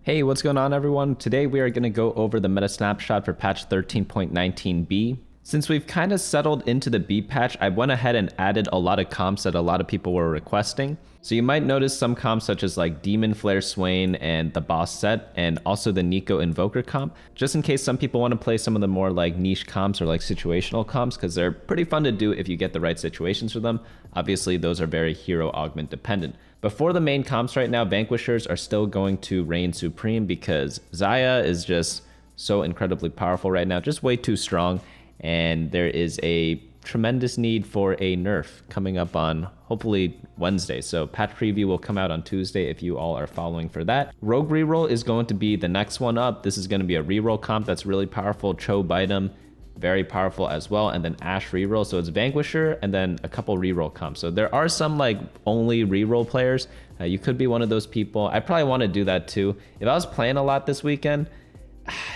Hey, what's going on everyone? Today we are going to go over the meta snapshot for patch 13.19b. Since we've kind of settled into the B patch, I went ahead and added a lot of comps that a lot of people were requesting. So you might notice some comps such as like Demonflare Swain and the boss Sett, and also the Neeko Invoker comp, just in case some people want to play some of the more like niche comps or like situational comps, because they're pretty fun to do if you get the right situations for them. Obviously those are very hero augment dependent. But for the main comps right now, Vanquishers are still going to reign supreme because Xayah is just so incredibly powerful right now, just way too strong. And there is a tremendous need for a nerf coming up on hopefully Wednesday. So patch preview will come out on Tuesday if you all are following for that. Rouge Reroll is going to be the next one up. This is going to be a reroll comp that's really powerful. Cho Bitem, very powerful as well. And then Ashe Reroll. So it's Vanquisher and then a couple reroll comps. So there are some like only reroll players. You could be one of those people. I probably want to do that too. If I was playing a lot this weekend,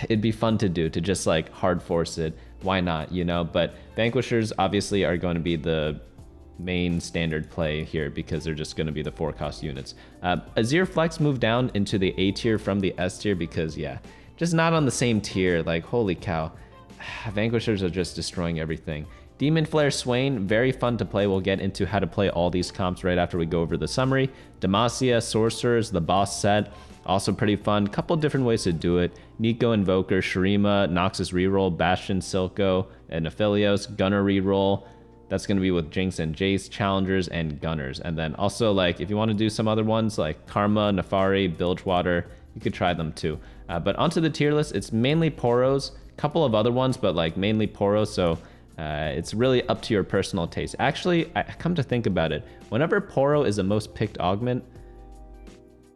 it'd be fun to do, to just like hard force it. Why not, you know? But Vanquishers obviously are going to be the main standard play here because they're just going to be the 4-cost units. Azir Flex moved down into the A tier from the S tier because, yeah, just not on the same tier. Like, holy cow. Vanquishers are just destroying everything. Demonflare Swain, very fun to play. We'll get into how to play all these comps right after we go over the summary. Demacia, Sorcerers, the boss Sett, also pretty fun. Couple different ways to do it. Neeko Invokers, Shurima, Noxus Reroll, Bastion, Silco, and Aphelios. Gunner Reroll. That's going to be with Jinx and Jayce, Challengers, and Gunners. And then also, like, if you want to do some other ones like Karma, Naafiri, Bilgewater, you could try them too. But onto the tier list, it's mainly Poros. Couple of other ones, but like mainly Poros. So it's really up to your personal taste. Actually, I come to think about it, whenever Poro is the most picked augment,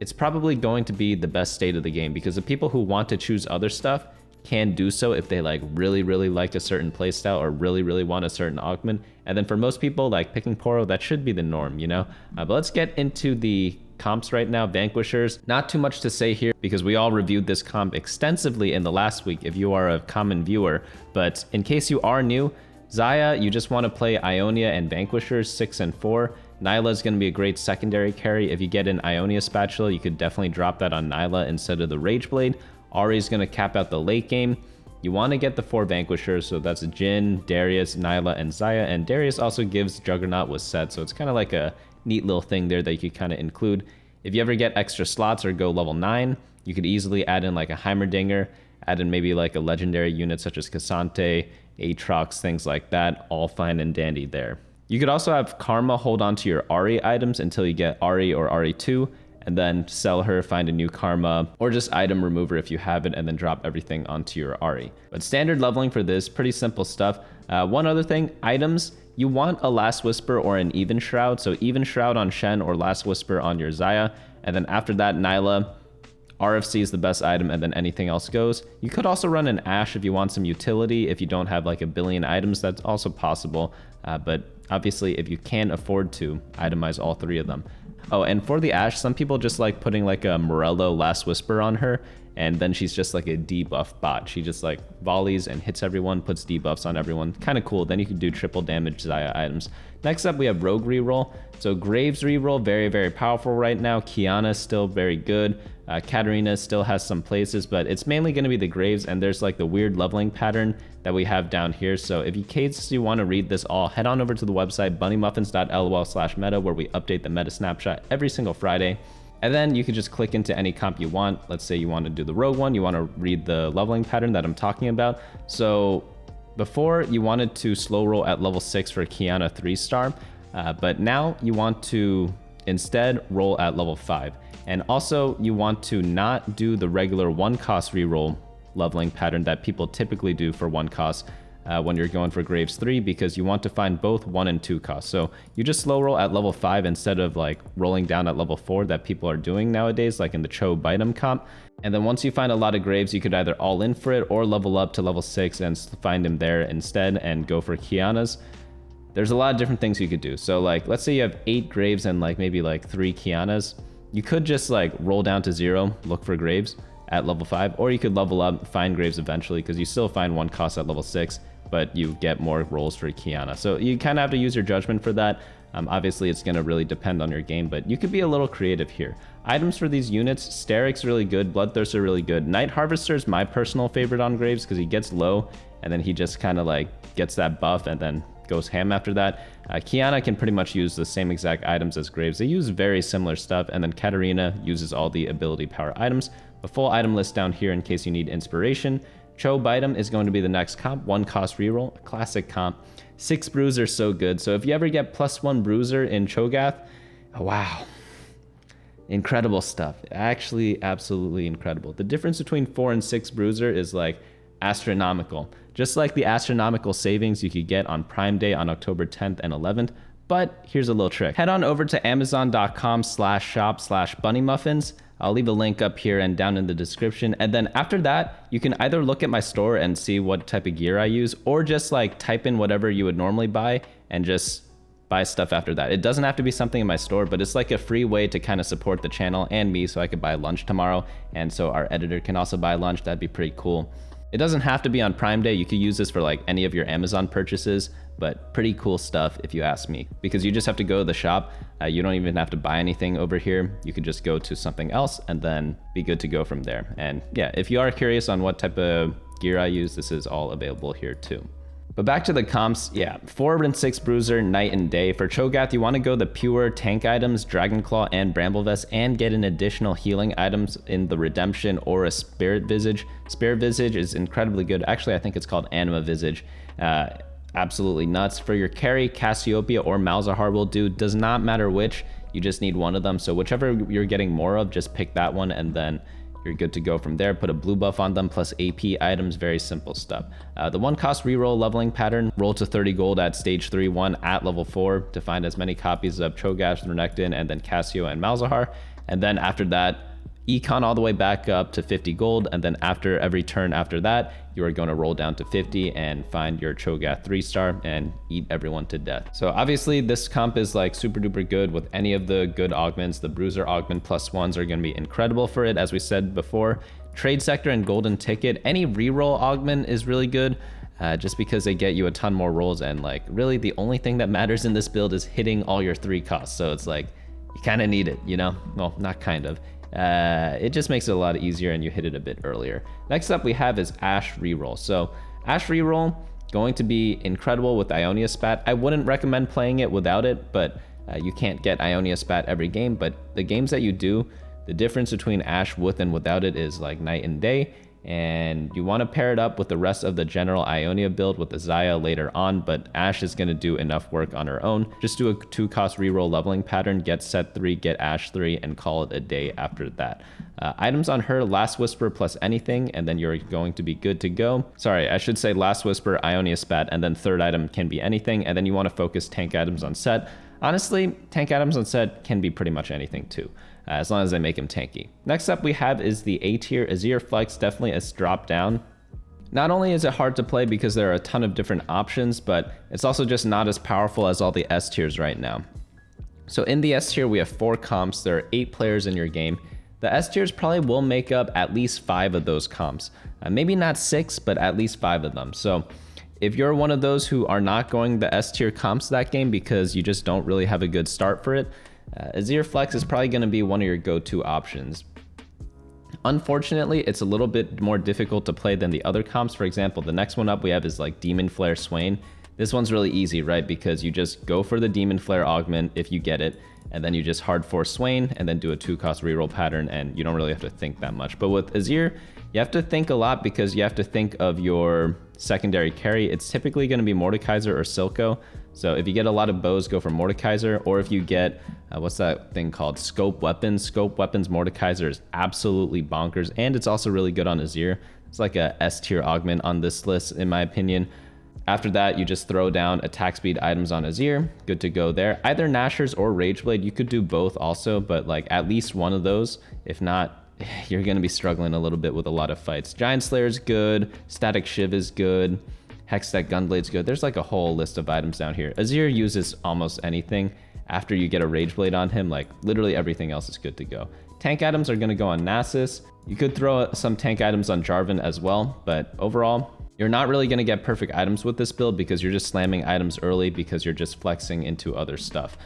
it's probably going to be the best state of the game because the people who want to choose other stuff can do so if they like really like a certain playstyle or really want a certain augment. And then for most people, like picking Poro, that should be the norm, you know? But let's get into the comps right now. Vanquishers, not too much to say here because we all reviewed this comp extensively in the last week if you are a common viewer. But in case you are new, Xayah, you just want to play Ionia and Vanquishers 6 and 4. Nyla is going to be a great secondary carry. If you get an Ionia spatula, you could definitely drop that on Nyla instead of the Rage Blade. Ahri is going to cap out the late game. You want to get the 4 Vanquishers, so that's Jhin, Darius, Nyla, and Xayah. And Darius also gives Juggernaut with Sett, so it's kind of like a neat little thing there that you could kind of include. If you ever get extra slots or go level 9, you could easily add in like a Heimerdinger, add in maybe like a legendary unit such as Cassante, Aatrox, things like that, all fine and dandy there. You could also have Karma hold on to your Ahri items until you get Ahri or Ahri2, and then sell her, find a new Karma, or just item remover if you have it, and then drop everything onto your Ahri. But standard leveling for this, pretty simple stuff. One other thing, items, you want a Last Whisper or an Even Shroud, so Even Shroud on Shen or Last Whisper on your Xayah, and then after that, Nyla. RFC is the best item, and then anything else goes. You could also run an Ashe if you want some utility. If you don't have like a billion items, that's also possible. But obviously, if you can afford to, itemize all 3 of them. Oh, and for the Ashe, some people just like putting like a Morello Last Whisper on her, and then she's just like a debuff bot. She just like volleys and hits everyone, puts debuffs on everyone. Kind of cool. Then you can do triple damage Xayah items. Next up, we have Rouge Reroll. So Graves Reroll, very powerful right now. Qiyana is still very good. Katarina still has some places, but it's mainly going to be the Graves, and there's like the weird leveling pattern that we have down here. So if in case you want to read this all, head on over to the website bunnymuffins.lol/meta, where we update the meta snapshot every single Friday. And then you can just click into any comp you want. Let's say you want to do the Rogue one, you want to read the leveling pattern that I'm talking about. So before, you wanted to slow roll at level 6 for Qiyana 3-star, but now you want to instead roll at level 5. And also, you want to not do the regular 1-cost reroll leveling pattern that people typically do for 1-cost when you're going for Graves 3, because you want to find both 1 and 2 costs. So you just slow roll at level 5 instead of like rolling down at level 4 that people are doing nowadays, like in the Cho Bitem comp. And then once you find a lot of Graves, you could either all in for it or level up to level 6 and find him there instead and go for Qiyana's. There's a lot of different things you could do. So like, let's say you have 8 Graves and like maybe like 3 Qiyana's. You could just like roll down to 0, look for Graves at level 5, or you could level up, find Graves eventually, because you still find 1 cost at level 6, but you get more rolls for Qiyana. So you kind of have to use your judgment for that. Obviously, it's going to really depend on your game, but you could be a little creative here. Items for these units, Steric's really good, Bloodthirster really good. Night Harvester is my personal favorite on Graves because he gets low, and then he just kind of like gets that buff and then goes ham after that. Kiana can pretty much use the same exact items as Graves. They use very similar stuff, and then Katarina uses all the ability power items. A full item list down here in case you need inspiration. Cho Bitem is going to be the next comp, 1 cost reroll, a classic comp. 6 Bruiser, so good. So if you ever get +1 Bruiser in Cho'Gath, wow. Incredible stuff. Actually, absolutely incredible. The difference between 4 and 6 Bruiser is like astronomical. Just like the astronomical savings you could get on Prime Day on October 10th and 11th. But here's a little trick. Head on over to amazon.com/shop/bunnymuffins. I'll leave a link up here and down in the description. And then after that, you can either look at my store and see what type of gear I use, or just like type in whatever you would normally buy and just buy stuff after that. It doesn't have to be something in my store, but it's like a free way to kind of support the channel and me so I could buy lunch tomorrow. And so our editor can also buy lunch. That'd be pretty cool. It doesn't have to be on Prime Day. You could use this for like any of your Amazon purchases, but pretty cool stuff if you ask me, because you just have to go to the shop. You don't even have to buy anything over here. You could just go to something else and then be good to go from there. And yeah, if you are curious on what type of gear I use, this is all available here too. But back to the comps, yeah, 4 and 6 Bruiser, night and day. For Cho'Gath, you want to go the pure tank items, Dragonclaw and Bramblevest, and get an additional healing items in the Redemption or a Spirit Visage. Spirit Visage is incredibly good. Actually, I think it's called Anima Visage. Absolutely nuts. For your carry, Cassiopeia or Malzahar will do. Does not matter which, you just need one of them. So whichever you're getting more of, just pick that one and then you're good to go from there. Put a blue buff on them plus AP items, very simple stuff. The 1 cost reroll leveling pattern, roll to 30 gold at stage 3-1 at level 4 to find as many copies of Cho'Gath, Renekton, and then Cassio and Malzahar. And then after that, econ all the way back up to 50 gold, and then after every turn after that, you are going to roll down to 50 and find your Cho'Gath 3-star and eat everyone to death. So obviously this comp is like super duper good with any of the good augments. The Bruiser augment +1s are going to be incredible for it, as we said before. Trade Sector and Golden Ticket, any reroll augment is really good. Just because they get you a ton more rolls, and like really the only thing that matters in this build is hitting all your 3 costs. So it's like you kind of need it, you know? Well, not kind of. It just makes it a lot easier and you hit it a bit earlier. Next up we have is Ashe Reroll. So Ashe Reroll, going to be incredible with Ionia Spat. I wouldn't recommend playing it without it, but you can't get Ionia Spat every game. But the games that you do, the difference between Ashe with and without it is like night and day. And you want to pair it up with the rest of the general Ionia build with the Xayah later on, but Ashe is going to do enough work on her own. Just do a 2 cost reroll leveling pattern, get Sett 3, get Ashe 3, and call it a day after that. Items on her, Last Whisper plus anything, and then you're going to be good to go. Sorry, I should say Last Whisper, Ionia Spat, and then third item can be anything, and then you want to focus tank items on Sett. Honestly, tank items on Sett can be pretty much anything too, as long as they make him tanky. Next up we have is the A tier. Azir Flex, definitely a drop down. Not only is it hard to play because there are a ton of different options, but it's also just not as powerful as all the S tiers right now. So in the S tier we have 4 comps. There are 8 players in your game. The S tiers probably will make up at least 5 of those comps. Maybe not 6, but at least 5 of them. So if you're one of those who are not going the S tier comps that game because you just don't really have a good start for it, Azir Flex is probably going to be one of your go-to options. Unfortunately, it's a little bit more difficult to play than the other comps. For example, the next one up we have is like Demonflare Swain. This one's really easy, right? Because you just go for the Demonflare augment if you get it, and then you just hard force Swain and then do a 2 cost reroll pattern, and you don't really have to think that much. But with Azir, you have to think a lot because you have to think of your secondary carry. It's typically going to be Mordekaiser or Silco. So if you get a lot of bows, go for Mordekaiser, or if you get, what's that thing called? Scope Weapons. Scope Weapons Mordekaiser is absolutely bonkers, and it's also really good on Azir. It's like a S tier augment on this list, in my opinion. After that, you just throw down attack speed items on Azir. Good to go there. Either Nashers or Rageblade. You could do both also, but like at least one of those. If not, you're going to be struggling a little bit with a lot of fights. Giant Slayer is good. Static Shiv is good. Hextech Gunblade's good. There's like a whole list of items down here. Azir uses almost anything. After you get a Rageblade on him, like literally everything else is good to go. Tank items are going to go on Nasus. You could throw some tank items on Jarvan as well, but overall, You're not really going to get perfect items with this build because you're just slamming items early because you're just flexing into other stuff.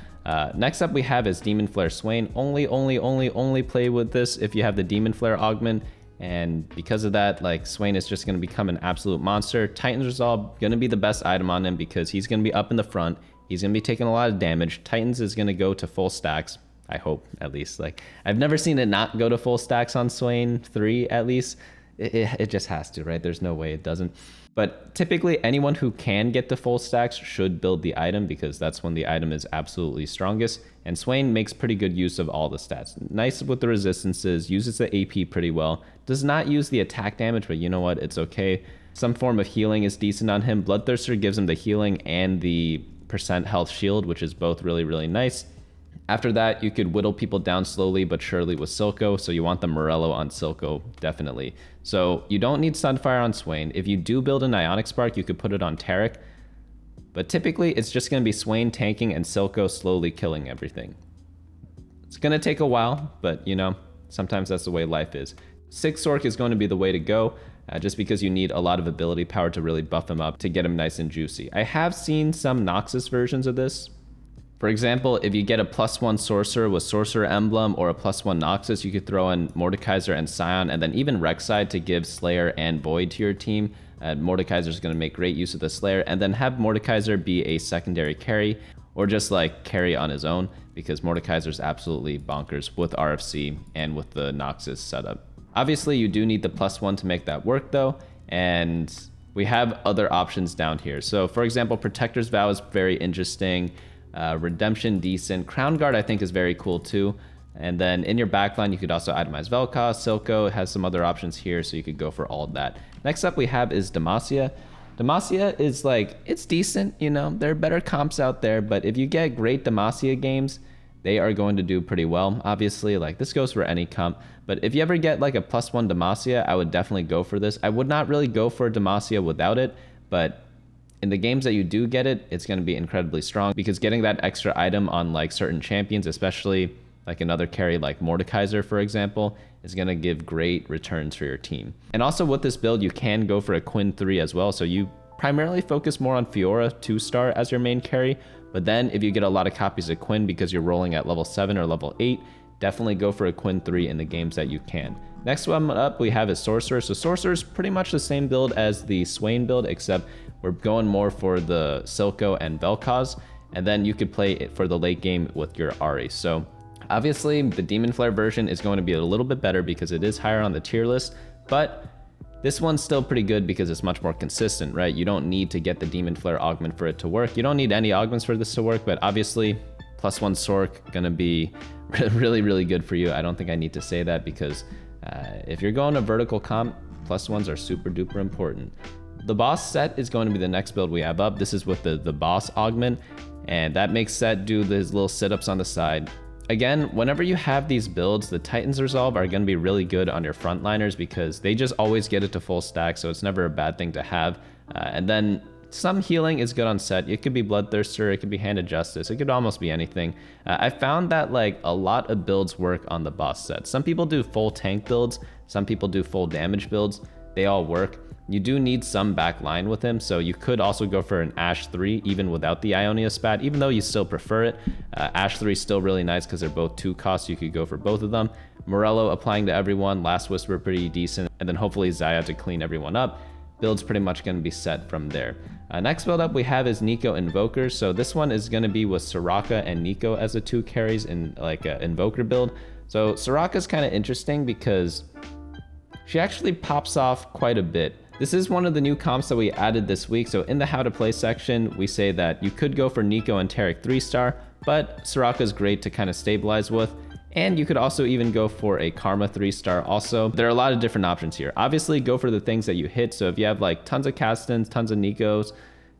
Next up we have is Demonflare Swain. Only play with this if you have the Demonflare augment. And because of that, like, Swain is just going to become an absolute monster. Titan's Resolve going to be the best item on him because he's going to be up in the front. He's going to be taking a lot of damage. Titans is going to go to full stacks. I hope, at least. Like, I've never seen it not go to full stacks on Swain 3, at least. It just has to, right? There's no way it doesn't. But typically, anyone who can get to full stacks should build the item because that's when the item is absolutely strongest. And Swain makes pretty good use of all the stats. Nice with the resistances, uses the AP pretty well. Does not use the attack damage, but you know what? It's okay. Some form of healing is decent on him. Bloodthirster gives him the healing and the % health shield, which is both really, really nice. After that, you could whittle people down slowly but surely with Silco, so you want the Morello on Silco, definitely. So you don't need Sunfire on Swain. If you do build an Ionic Spark, you could put it on Taric, but typically it's just going to be Swain tanking and Silco slowly killing everything. It's going to take a while, but you know, sometimes that's the way life is. 6 Sorc is going to be the way to go, just because you need a lot of ability power to really buff him up to get him nice and juicy. I have seen some Noxus versions of this. For example, if you get a +1 Sorcerer with Sorcerer Emblem or a +1 Noxus, you could throw in Mordekaiser and Scion, and then even Rek'Sai to give Slayer and Void to your team. Mordekaiser is going to make great use of the Slayer, and then have Mordekaiser be a secondary carry, or just like carry on his own, because Mordekaiser is absolutely bonkers with RFC and with the Noxus setup. Obviously, you do need the +1 to make that work though, and we have other options down here. So for example, Protector's Vow is very interesting. Redemption, decent. Crown Guard, I think, is very cool too. And then in your backline, you could also itemize Vel'Koz. Silco has some other options here, so you could go for all of that. Next up we have is Demacia. Demacia is like, it's decent, you know, there are better comps out there, but if you get great Demacia games, they are going to do pretty well. Obviously, like, this goes for any comp, but if you ever get like a +1 Demacia, I would definitely go for this. I would not really go for Demacia without it, but in the games that you do get it, it's going to be incredibly strong because getting that extra item on like certain champions, especially like another carry like Mordekaiser, for example, is going to give great returns for your team. And also with this build, you can go for a Quinn 3 as well. So you primarily focus more on Fiora 2-star as your main carry. But then if you get a lot of copies of Quinn because you're rolling at level 7 or level 8, definitely go for a Quinn 3 in the games that you can. Next one up we have is Sorcerer. So Sorcerer is pretty much the same build as the Swain build, except we're going more for the Silco and Vel'Koz, and then you could play it for the late game with your Ahri. So obviously the Demonflare version is going to be a little bit better because it is higher on the tier list, but this one's still pretty good because it's much more consistent, right? You don't need to get the Demonflare augment for it to work. You don't need any augments for this to work, but obviously +1 Sorc gonna be really, really good for you. I don't think I need to say that because if you're going a vertical comp, +1s are super duper important. The boss Sett is going to be the next build we have up. This is with the boss augment, and that makes Sett do his little sit-ups on the side. Again, whenever you have these builds, the Titan's Resolve are going to be really good on your frontliners because they just always get it to full stack, so it's never a bad thing to have. And then some healing is good on Sett. It could be Bloodthirster, it could be Hand of Justice, it could almost be anything. I found that like a lot of builds work on the boss Sett. Some people do full tank builds, some people do full damage builds. They all work. You do need some back line with him, so you could also go for an Ashe 3 even without the Ionia spat, even though you still prefer it. Ashe 3 is still really nice because they're both 2 costs. You could go for both of them. Morello applying to everyone, Last Whisper pretty decent, and then hopefully Xayah to clean everyone up. Build's pretty much going to be set from there. Next build up we have is Neeko Invokers. So this one is going to be with Soraka and Neeko as the 2 carries in like an Invoker build. So Soraka's kind of interesting because she actually pops off quite a bit. This is one of the new comps that we added this week. So in the how to play section, we say that you could go for Neeko and Taric 3-star, but Soraka is great to kind of stabilize with. And you could also even go for a Karma 3-star also. There are a lot of different options here. Obviously, go for the things that you hit. So if you have like tons of Castans, tons of Neekos,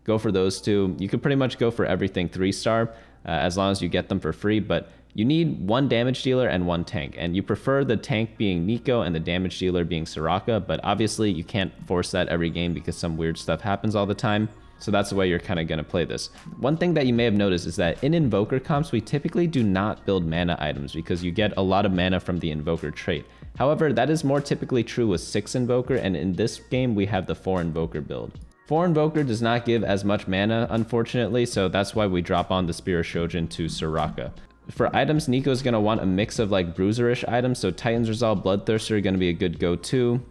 go for those 2. You could pretty much go for everything 3-star as long as you get them for free. But you need 1 damage dealer and 1 tank, and you prefer the tank being Neeko and the damage dealer being Soraka, but obviously you can't force that every game because some weird stuff happens all the time. So that's the way you're kind of going to play this. One thing that you may have noticed is that in Invoker comps, we typically do not build mana items because you get a lot of mana from the Invoker trait. However, that is more typically true with 6 Invoker, and in this game, we have the 4 Invoker build. 4 Invoker does not give as much mana, unfortunately, so that's why we drop on the Spear of Shojin to Soraka. For items, Neeko is going to want a mix of like bruiserish items, so Titan's Resolve, Bloodthirster are going to be a good go-to.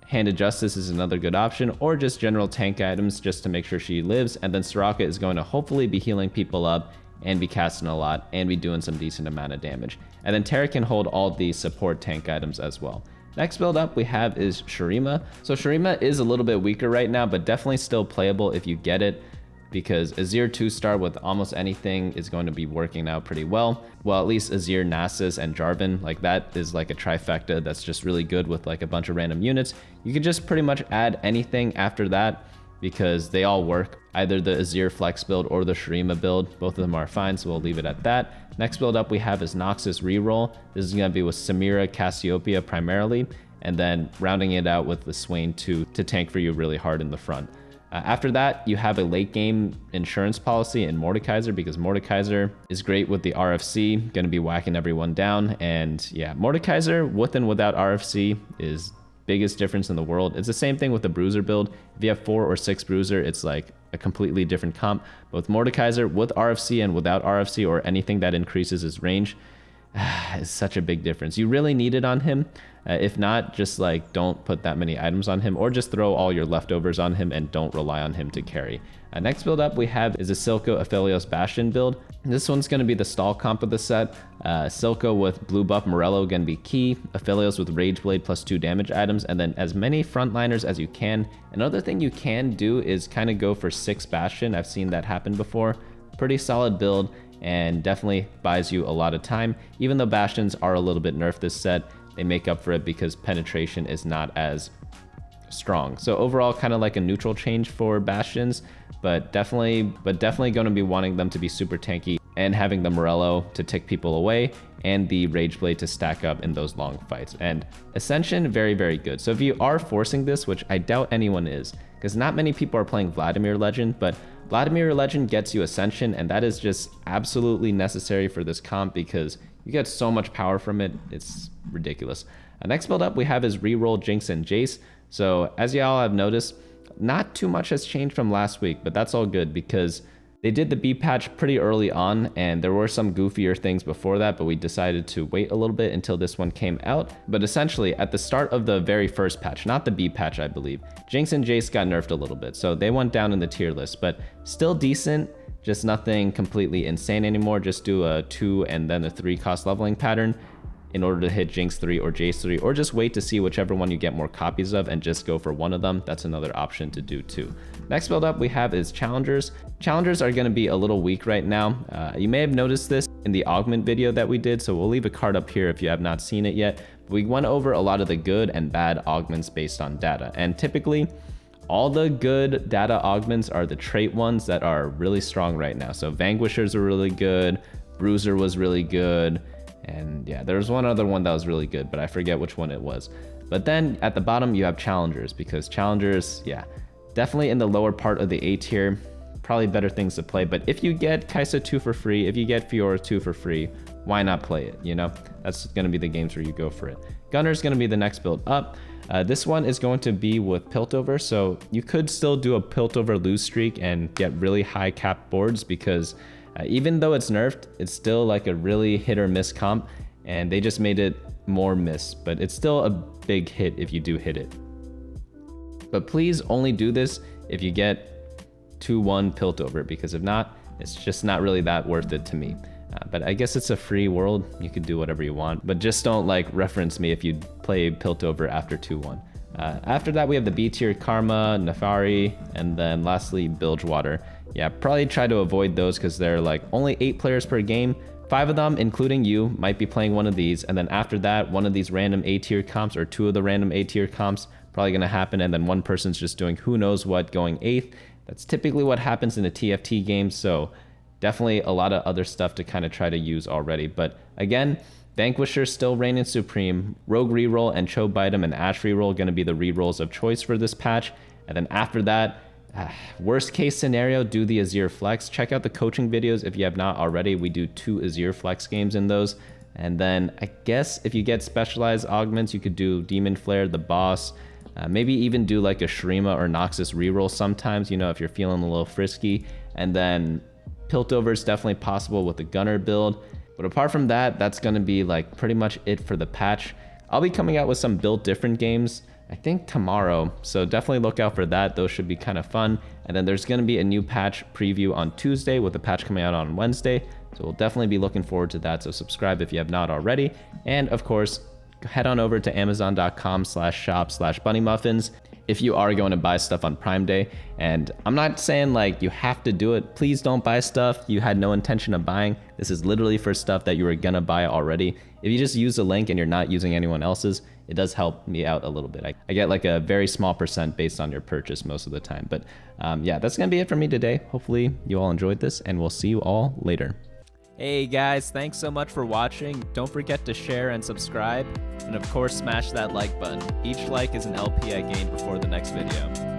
Hand of Justice is another good option, or just general tank items just to make sure she lives, and then Soraka is going to hopefully be healing people up and be casting a lot and be doing some decent amount of damage. And then Terra can hold all the support tank items as well. Next build up we have is Shurima. So Shurima is a little bit weaker right now, but definitely still playable if you get it, because Azir 2-star with almost anything is going to be working out pretty well. Well, at least Azir, Nasus, and Jarvan, like that is like a trifecta that's just really good with like a bunch of random units. You can just pretty much add anything after that because they all work. Either the Azir Flex build or the Shurima build, both of them are fine, so we'll leave it at that. Next build up we have is Noxus Reroll. This is going to be with Samira, Cassiopeia primarily, and then rounding it out with the Swain to tank for you really hard in the front. After that, you have a late game insurance policy in Mordekaiser, because Mordekaiser is great with the RFC, going to be whacking everyone down. And yeah, Mordekaiser with and without RFC is biggest difference in the world. It's the same thing with the Bruiser build. If you have 4 or 6 Bruiser, it's like a completely different comp. But with Mordekaiser, with RFC and without RFC or anything that increases his range, is such a big difference. You really need it on him. If not, just like don't put that many items on him, or just throw all your leftovers on him and don't rely on him to carry. Next build up we have is a Silco Aphelios Bastion build. This one's going to be the stall comp of the set. Silco with blue buff Morello going to be key. Aphelios with Rage Blade plus 2 damage items, and then as many frontliners as you can. Another thing you can do is kind of go for 6 Bastion. I've seen that happen before. Pretty solid build and definitely buys you a lot of time. Even though Bastions are a little bit nerfed this set, they make up for it because penetration is not as strong. So overall, kind of like a neutral change for Bastions, but definitely going to be wanting them to be super tanky and having the Morello to tick people away and the Rage Blade to stack up in those long fights. And Ascension, very, very good. So if you are forcing this, which I doubt anyone is, because not many people are playing Vladimir Legend, but Vladimir Legend gets you Ascension, and that is just absolutely necessary for this comp because you get so much power from it. It's ridiculous. Next build up we have is Reroll, Jinx, and Jayce. So as y'all have noticed, not too much has changed from last week, but that's all good because they did the B patch pretty early on, and there were some goofier things before that, but we decided to wait a little bit until this one came out. But essentially, at the start of the very first patch, not the B patch, I believe, Jinx and Jayce got nerfed a little bit, so they went down in the tier list, but still decent, just nothing completely insane anymore. Just do a 2 and then a 3 cost leveling pattern in order to hit Jinx 3 or Jayce 3, or just wait to see whichever one you get more copies of and just go for one of them. That's another option to do too. Next build up we have is Challengers. Challengers are going to be a little weak right now. You may have noticed this in the augment video that we did, so we'll leave a card up here if you have not seen it yet. We went over a lot of the good and bad augments based on data, and typically all the good data augments are the trait ones that are really strong right now. So Vanquishers are really good, Bruiser was really good, and yeah, there was one other one that was really good, but I forget which one it was. But then at the bottom you have Challengers, because Challengers, yeah, definitely in the lower part of the A tier, probably better things to play. But if you get Kai'Sa 2 for free, if you get Fiora 2 for free, why not play it, you know? That's going to be the games where you go for it. Gunner's going to be the next build up. This one is going to be with Piltover, so you could still do a Piltover lose streak and get really high cap boards, because even though it's nerfed, it's still like a really hit or miss comp, and they just made it more miss, but it's still a big hit if you do hit it. But please only do this if you get 2-1 Piltover, because if not, it's just not really that worth it to me. But I guess it's a free world, you can do whatever you want, but just don't like reference me if you play Piltover after 2-1. After that we have the B tier Karma, Naafiri, and then lastly Bilgewater. Yeah, probably try to avoid those because they're like only 8 players per game. 5 of them, including you, might be playing one of these, and then after that, one of these random A tier comps or 2 of the random A tier comps probably gonna happen, and then one person's just doing who knows what, going 8th. That's typically what happens in a TFT game, so definitely a lot of other stuff to kind of try to use already. But again, Vanquishers still reigning supreme. Rouge Reroll and Cho Bitem and Ashe Reroll going to be the rerolls of choice for this patch. And then after that, Worst case scenario, do the Azir Flex. Check out the coaching videos if you have not already. We do 2 Azir Flex games in those. And then I guess if you get specialized augments, you could do Demonflare, the boss. Maybe even do like a Shurima or Noxus Reroll sometimes, you know, if you're feeling a little frisky. And then Piltover is definitely possible with the Gunner build. But apart from that, that's going to be like pretty much it for the patch. I'll be coming out with some build different games, I think tomorrow. So definitely look out for that. Those should be kind of fun. And then there's going to be a new patch preview on Tuesday with the patch coming out on Wednesday. So we'll definitely be looking forward to that. So subscribe if you have not already. And of course, head on over to amazon.com/shop/bunnymuffins if you are going to buy stuff on Prime Day. And I'm not saying like you have to do it. Please don't buy stuff you had no intention of buying. This is literally for stuff that you were gonna buy already. If you just use the link and you're not using anyone else's, it does help me out a little bit. I get like a very small % based on your purchase most of the time. But yeah, that's gonna be it for me today. Hopefully you all enjoyed this, and we'll see you all later. Hey guys, thanks so much for watching. Don't forget to share and subscribe. And of course, smash that like button. Each like is an LP I gain before the next video.